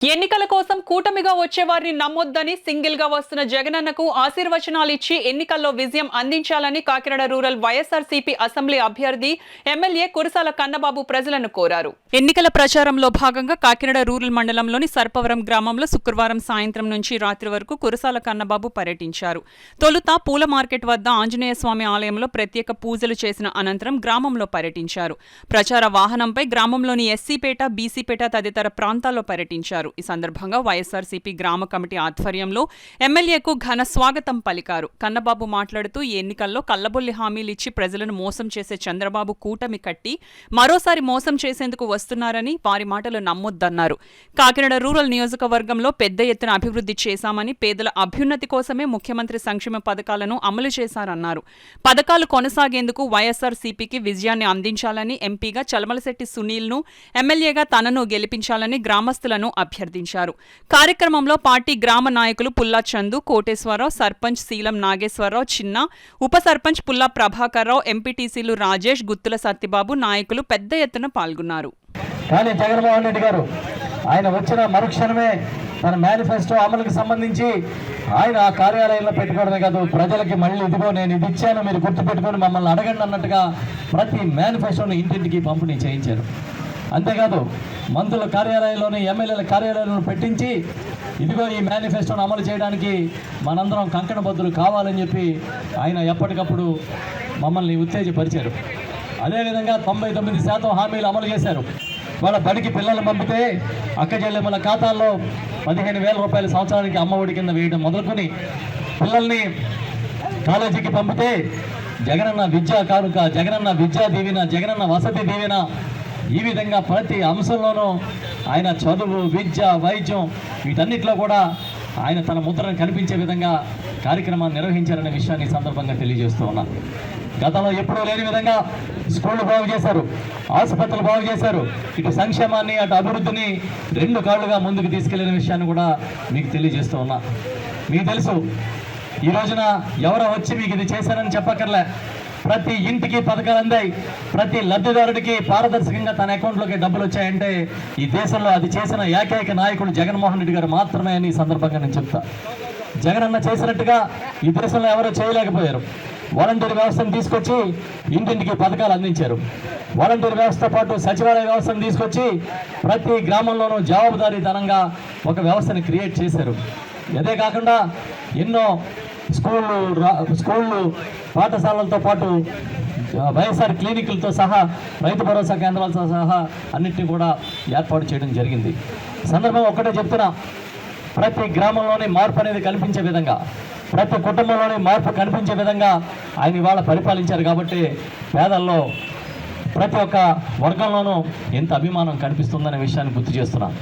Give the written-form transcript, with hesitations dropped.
ఎన్నికల కోసం కూటమిగా వచ్చేవారిని నమ్మొద్దని సింగిల్ గా వస్తున్న జగనన్నకు ఆశీర్వచనాలు ఇచ్చి ఎన్నికల్లో విజయం అందించాలని కాకినాడ రూరల్ వైఎస్ఆర్సీపీ అసెంబ్లీ అభ్యర్థి ఎమ్మెల్యే కురసాల కన్నబాబు ప్రజలను కోరారు. ఎన్నికల ప్రచారంలో భాగంగా కాకినాడ రూరల్ మండలంలోని సర్పవరం గ్రామంలో శుక్రవారం సాయంత్రం నుంచి రాత్రి వరకు కురసాల కన్నబాబు పర్యటించారు. తొలుత పూల మార్కెట్ వద్ద ఆంజనేయ స్వామి ఆలయంలో ప్రత్యేక పూజలు చేసిన అనంతరం గ్రామంలో పర్యటించారు. ప్రచార వాహనంపై గ్రామంలోని ఎస్సీపేట, బీసీపేట తదితర ప్రాంతాల్లో పర్యటించారు. ఈ సందర్భంగా వైఎస్ఆర్సీపీ గ్రామ కమిటీ ఆధ్వర్యంలో ఎమ్మెల్యేకు ఘన స్వాగతం పలికారు. కన్నబాబు మాట్లాడుతూ ఈ ఎన్నికల్లో కల్లబొల్లి హామీలు ఇచ్చి ప్రజలను మోసం చేసే చంద్రబాబు కూటమి కట్టి మరోసారి మోసం చేసేందుకు వస్తున్నారని, వారి మాటలు నమ్మొద్దన్నారు. కాకినాడ రూరల్ నియోజకవర్గంలో పెద్ద ఎత్తున అభివృద్ధి చేశామని, పేదల అభ్యున్నతి కోసమే ముఖ్యమంత్రి సంక్షేమ పథకాలను అమలు చేశారన్నారు. పథకాలు కొనసాగేందుకు వైఎస్ఆర్సీపీకి విజయాన్ని అందించాలని ఎంపీగా చలమలశెట్టి సునీల్ను, ఎమ్మెల్యేగా తనను గెలిపించాలని గ్రామస్తులను అభ్యర్థించారు. కార్యక్రమంలో పార్టీ గ్రామ నాయకులు పుల్లా చందు, కోటేశ్వరరావు, సర్పంచ్ శీలం నాగేశ్వరరావు, చిన్న, ఉప సర్పంచ్ పుల్లా ప్రభాకర్రావు, ఎంపీటీసీలు రాజేష్, గుత్తుల సత్యబాబు నాయకులు పెద్ద ఎత్తున పాల్గొన్నారు. కానీ జగన్మోహన్ రెడ్డి గారు ఆయన వచ్చిన మరుక్షణమే తన మేనిఫెస్టో అమలుకి సంబంధించి ఆయన ఆ కార్యాలయంలో పెట్టుకోవడమే కాదు, ప్రజలకి మళ్ళీ ఇదిగో నేను ఇది ఇచ్చాను, మీరు గుర్తుపెట్టుకొని మమ్మల్ని అడగండి అన్నట్టుగా ప్రతి మేనిఫెస్టోని ఇంటింటికి పంపిణీ చేయించారు. అంతేకాదు మంత్రుల కార్యాలయంలోని, ఎమ్మెల్యేల కార్యాలయంలో పెట్టించి ఇదిగో ఈ మేనిఫెస్టోను అమలు చేయడానికి మనందరం కంకణబద్దులు కావాలని చెప్పి ఆయన ఎప్పటికప్పుడు మమ్మల్ని ఉత్తేజపరిచారు. అదేవిధంగా 99% హామీలు అమలు చేశారు. వాళ్ళ బడికి పిల్లలు పంపితే అక్క చెల్లెమ్మల ఖాతాల్లో 15,000 రూపాయల సంవత్సరానికి అమ్మఒడి కింద వేయడం మొదలుకొని, పిల్లల్ని కాలేజీకి పంపితే జగనన్న విద్యా కానుక, జగనన్న విద్యా దీవెన, జగనన్న వసతి దీవెన, ఈ విధంగా ప్రతి అంశంలోనూ ఆయన చదువు, విద్య, వైద్యం వీటన్నిటిలో కూడా ఆయన తన ముద్రను కనిపించే విధంగా కార్యక్రమాన్ని నిర్వహించారనే విషయాన్ని సందర్భంగా తెలియజేస్తూ ఉన్నా. గతంలో ఎప్పుడూ లేని విధంగా స్కూళ్ళు బాగు చేశారు, ఆసుపత్రులు బాగు చేశారు. ఇటు సంక్షేమాన్ని, అటు అభివృద్ధిని 2 కాళ్ళుగా ముందుకు తీసుకెళ్లిన విషయాన్ని కూడా మీకు తెలియజేస్తూ ఉన్నా. మీకు తెలుసు, ఈ రోజున ఎవరో వచ్చి మీకు ఇది చేశారని చెప్పక్కర్లే. ప్రతి ఇంటికి పథకాలు అందాయి. ప్రతి లబ్ధిదారుడికి పారదర్శకంగా తన అకౌంట్లోకి డబ్బులు వచ్చాయంటే ఈ దేశంలో అది చేసిన ఏకైక నాయకుడు జగన్మోహన్ రెడ్డి గారు మాత్రమే అని సందర్భంగా నేను చెప్తా. జగనన్న చేసినట్టుగా ఈ దేశంలో ఎవరో చేయలేకపోయారు. వాలంటీర్ వ్యవస్థను తీసుకొచ్చి ఇంటింటికి పథకాలు అందించారు. వాలంటీర్ వ్యవస్థతో పాటు సచివాలయ వ్యవస్థను తీసుకొచ్చి ప్రతి గ్రామంలోనూ జవాబుదారీతనంగా ఒక వ్యవస్థని క్రియేట్ చేశారు. అదే కాకుండా ఎన్నో స్కూళ్ళు, పాఠశాలలతో పాటు వైఎస్ఆర్ క్లినిక్లతో సహా, రైతు భరోసా కేంద్రాలతో సహా అన్నింటినీ కూడా ఏర్పాటు చేయడం జరిగింది. సందర్భం ఒక్కటే చెప్తున్నా, ప్రతి గ్రామంలోని మార్పు అనేది కనిపించే విధంగా, ప్రతి కుటుంబంలోని మార్పు కనిపించే విధంగా ఆయన ఇవాళ పరిపాలించారు. కాబట్టి పేదల్లో ప్రతి ఒక్క వర్గంలోనూ ఎంత అభిమానం కనిపిస్తుందనే విషయాన్ని గుర్తు చేస్తున్నాను.